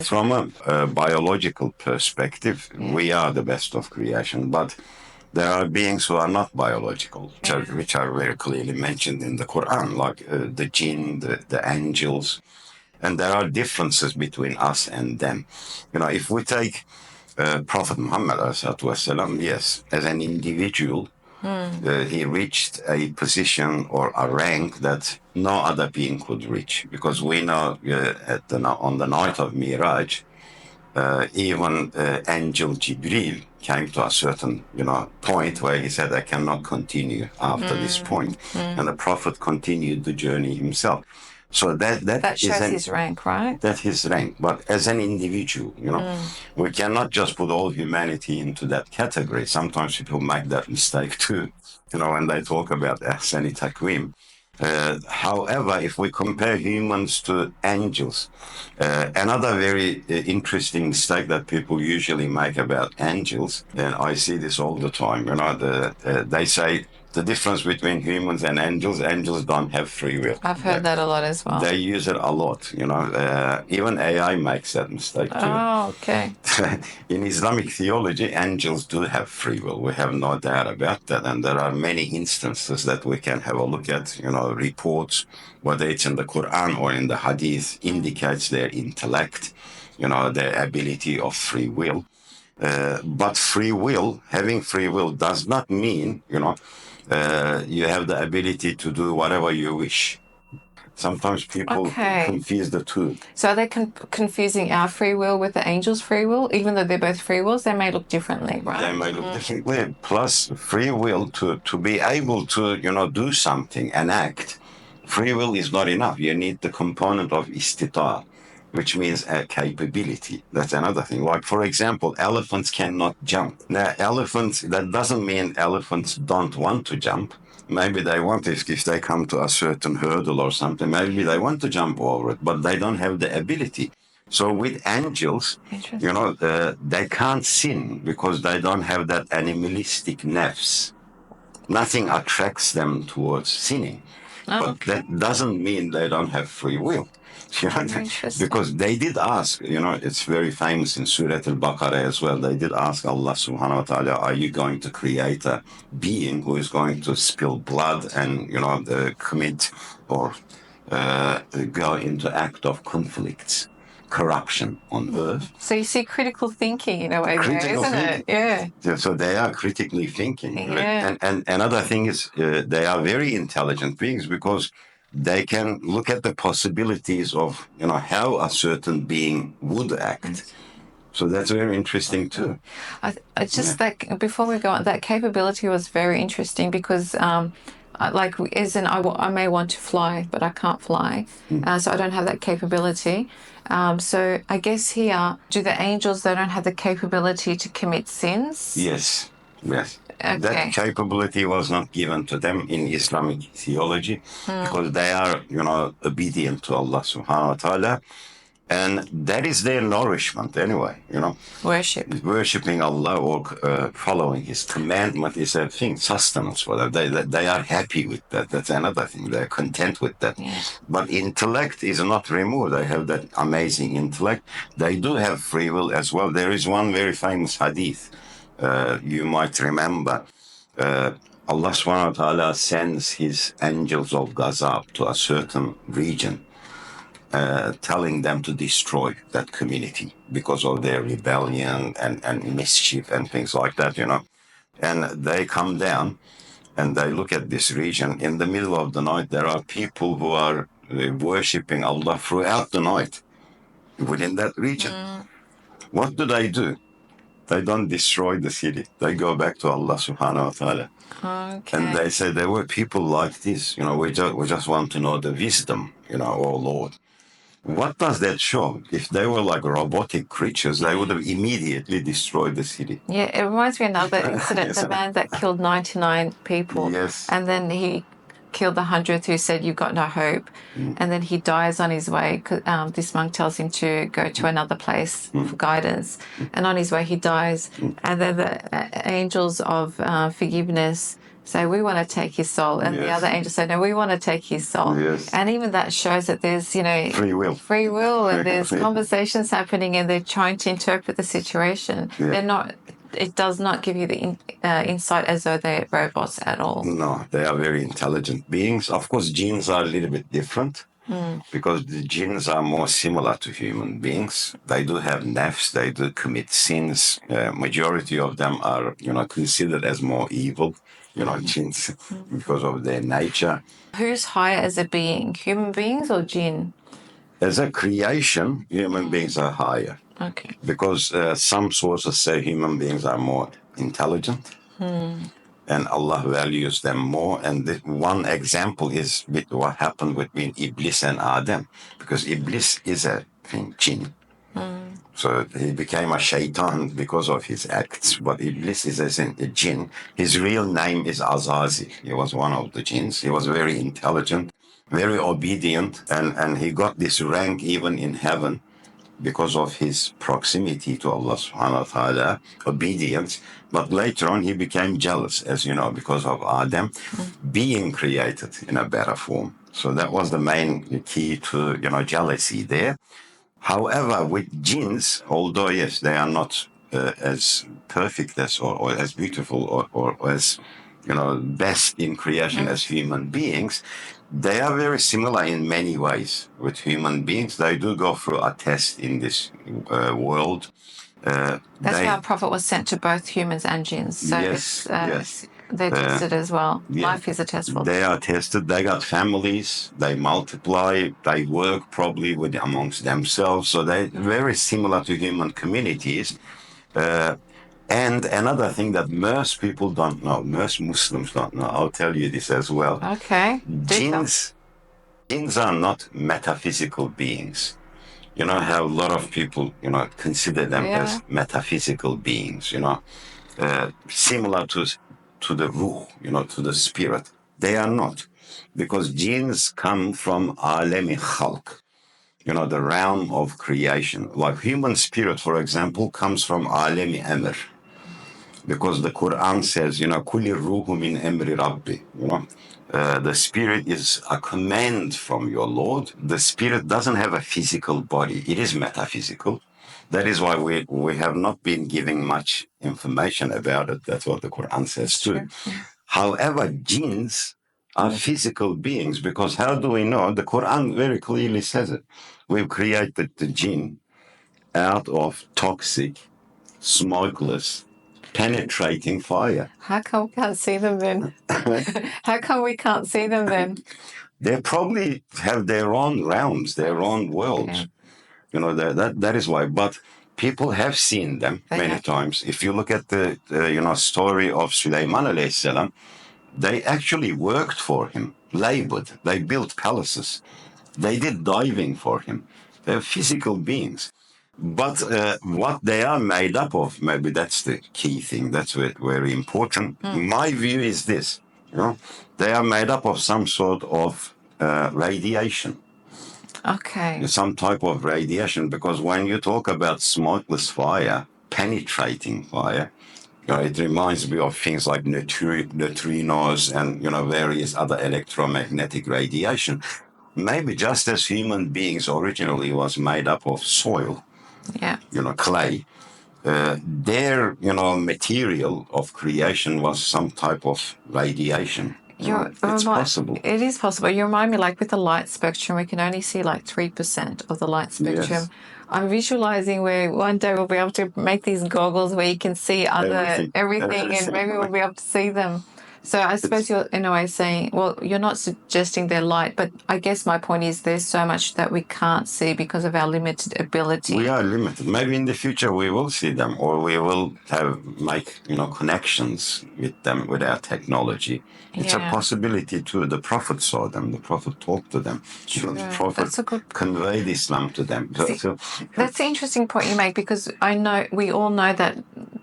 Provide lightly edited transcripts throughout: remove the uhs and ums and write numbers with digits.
From a biological perspective, we are the best of creation, but there are beings who are not biological, which are very clearly mentioned in the Quran, like the jinn, the angels, and there are differences between us and them. If we take Prophet Muhammad, والسلام, yes, as an individual, he reached a position or a rank that no other being could reach, because we know on the night of Miraj, even angel Jibril came to a certain point where he said, I cannot continue after this point. And the Prophet continued the journey himself. So That shows his rank, right? That's his rank. But as an individual, we cannot just put all humanity into that category. Sometimes people make that mistake too, when they talk about Ahsani Takwim. However, if we compare humans to angels, another very interesting mistake that people usually make about angels, and I see this all the time, they say the difference between humans and angels don't have free will. I've heard that a lot as well. They use it a lot, even AI makes that mistake too. Oh, okay. In Islamic theology, angels do have free will. We have no doubt about that. And there are many instances that we can have a look at, reports, whether it's in the Quran or in the Hadith, indicates their intellect, their ability of free will. But having free will does not mean, you have the ability to do whatever you wish. Sometimes people confuse the two. So are they confusing our free will with the angels' free will? Even though they're both free wills, they may look differently, right? They may look differently. Plus, free will to be able to, do something and act. Free will is not enough. You need the component of istita', which means a capability. That's another thing. Like, for example, elephants cannot jump. Now, that doesn't mean elephants don't want to jump. Maybe they want, if they come to a certain hurdle or something, maybe they want to jump over it, but they don't have the ability. So with angels, they can't sin because they don't have that animalistic nafs. Nothing attracts them towards sinning. But that doesn't mean they don't have free will. Because they did ask, it's very famous in Surah Al-Baqarah as well. They did ask Allah subhanahu wa ta'ala, are you going to create a being who is going to spill blood and, commit or go into act of conflicts, corruption on earth? So you see critical thinking in a way there, isn't it? Yeah. So they are critically thinking. Yeah. And another thing is they are very intelligent beings because they can look at the possibilities of, how a certain being would act. So that's very interesting too. That before we go on, that capability was very interesting because, I may want to fly, but I can't fly, so I don't have that capability. So I guess here, do the angels, they don't have the capability to commit sins? Yes. Okay. That capability was not given to them in Islamic theology because they are, obedient to Allah subhanahu wa ta'ala. And that is their nourishment anyway, Worshipping Allah or following His commandment is a thing, sustenance for them. They are happy with that. That's another thing. They're content with that. Yeah. But intellect is not removed. They have that amazing intellect. They do have free will as well. There is one very famous hadith. You might remember, Allah subhanahu wa ta'ala sends His angels of Ghazab to a certain region, telling them to destroy that community because of their rebellion and mischief and things like that, And they come down and they look at this region. In the middle of the night, there are people who are worshipping Allah throughout the night within that region. What do? They don't destroy the city. They go back to Allah subhanahu wa ta'ala. Okay. And they say there were people like this. We just want to know the wisdom, oh Lord. What does that show? If they were like robotic creatures, they would have immediately destroyed the city. Yeah, it reminds me of another incident, the man that killed 99 people. Yes. And then he killed the 100th who said, you've got no hope. And then he dies on his way. This monk tells him to go to another place for guidance. And on his way, he dies. And then the angels of forgiveness say, we want to take his soul. And the other angels say, no, we want to take his soul. Yes. And even that shows that there's, Free will. Free will, and there's conversations happening, and they're trying to interpret the situation. Yeah. They're not, it does not give you the insight as though they're robots at all. No, they are very intelligent beings. Of course, jinns are a little bit different. Because the jinns are more similar to human beings. They do have nafs, they do commit sins. Majority of them are, considered as more evil, jinns, because of their nature. Who's higher as a being, human beings or jinn? As a creation, human beings are higher. Okay. Because some sources say human beings are more intelligent. And Allah values them more. And one example is with what happened between Iblis and Adam, because Iblis is a jinn. So he became a shaitan because of his acts. But Iblis is a jinn. His real name is Azazi. He was one of the jinns. He was very intelligent, very obedient, and he got this rank even in heaven because of his proximity to Allah subhanahu wa ta'ala, obedience. But later on, he became jealous, as you know, because of Adam being created in a better form. So that was the main key to, jealousy there. However, with jinns, although, yes, they are not as perfect as or as beautiful or as, best in creation as human beings, they are very similar in many ways with human beings. They do go through a test in this world. That's why our prophet was sent to both humans and jinns. So yes, yes. They're tested as well. Yeah. Life is a test for them. They are tested. They got families. They multiply. They work probably amongst themselves. So they're very similar to human communities. And another thing that most people don't know, most Muslims don't know, I'll tell you this as well. Okay. Jinns are not metaphysical beings. How a lot of people, consider them as metaphysical beings, similar to the ruh, to the spirit. They are not, because jinns come from alemi khalq, the realm of creation. Like human spirit, for example, comes from alemi amr, because the Quran says, kulli ruhu min amri rabbi, the spirit is a command from your Lord. The spirit doesn't have a physical body. It is metaphysical. That is why we have not been giving much information about it. That's what the Quran says too. However, jinns are physical beings, because how do we know? The Quran very clearly says it. We've created the jinn out of toxic, smokeless, penetrating fire. How come we can't see them then? How come we can't see them then? They probably have their own realms, their own worlds. Okay. That is why. But people have seen them many times. If you look at the story of Sulaiman alayhi salam, they actually worked for him, labored. They built palaces. They did diving for him. They're physical beings. But what they are made up of, maybe that's the key thing. That's very important. My view is this: they are made up of some sort of radiation. Okay. Some type of radiation, because when you talk about smokeless fire, penetrating fire, it reminds me of things like neutrinos and various other electromagnetic radiation. Maybe just as human beings originally was made up of soil, clay, their material of creation was some type of radiation. It's possible. It is possible. You remind me, like with the light spectrum, we can only see like 3% of the light spectrum. Yes. I'm visualizing where one day we'll be able to make these goggles where you can see everything, and maybe we'll be able to see them. So I suppose you're in a way saying, well, you're not suggesting they're light, but I guess my point is there's so much that we can't see because of our limited ability. We are limited. Maybe in the future we will see them, or we will make connections with them with our technology. It's a possibility too. The Prophet saw them. The Prophet talked to them. The Prophet conveyed Islam to them. That's an interesting point you make, because we all know that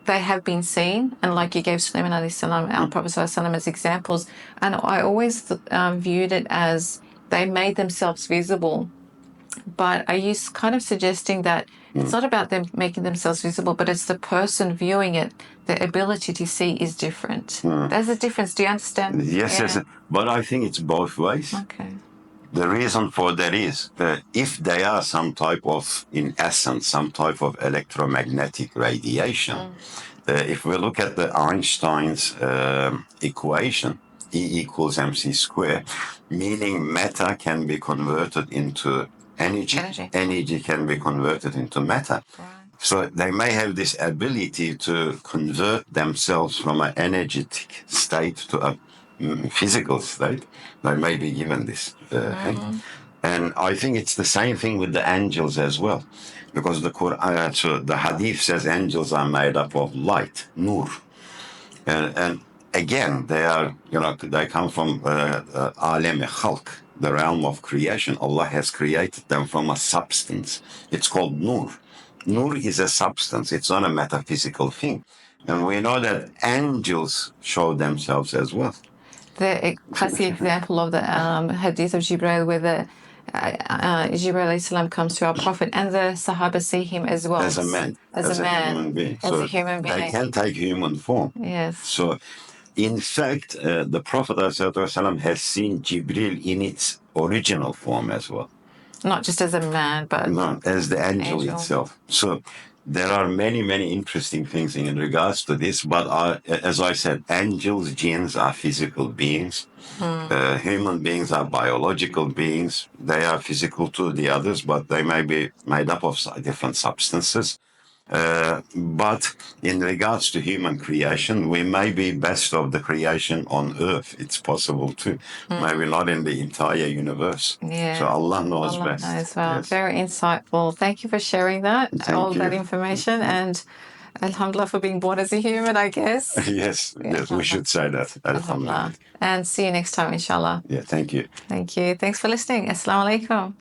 they have been seen, and like you gave Sulaiman alayhi salam, our Prophet sallallahu alaihi wasallam, as examples, and I always viewed it as they made themselves visible But are you kind of suggesting that it's not about them making themselves visible, but it's the person viewing it, the ability to see is different? There's a difference. Do you understand? Yes, yes. But I think it's both ways. Okay. The reason for that is that if they are some type of, in essence, some type of electromagnetic radiation, if we look at the Einstein's equation, E equals mc squared, meaning matter can be converted into energy, energy can be converted into matter. Right. So they may have this ability to convert themselves from an energetic state to a physical state. They may be given this thing. And I think it's the same thing with the angels as well. Because the Quran, so the Hadith says angels are made up of light, nur. And again, they are, they come from alem-i khalq, the realm of creation. Allah has created them from a substance. It's called nur. Nur is a substance. It's not a metaphysical thing. And we know that angels show themselves as well. The classic example of the hadith of Jibreel, where the Jibreel alayhi salam comes to our Prophet and the Sahaba see him as well. As a man. As a man. Human being. As a human being. They can take human form. Yes. So, in fact, the Prophet ﷺ has seen Jibreel in its original form as well. Not just as a man, but as the angel itself. So there are many, many interesting things in regards to this. But as I said, angels, jinns are physical beings. Human beings are biological beings. They are physical to the others, but they may be made up of different substances. But in regards to human creation, we may be best of the creation on earth. It's possible too. Maybe not in the entire universe. Yeah. So Allah knows best. Knows well. Yes. Very insightful. Thank you for sharing that, all that information, and alhamdulillah for being born as a human, I guess. Yes, we should say that. Alhamdulillah. And see you next time, inshallah. Yeah, thank you. Thank you. Thanks for listening. Assalamu alaikum.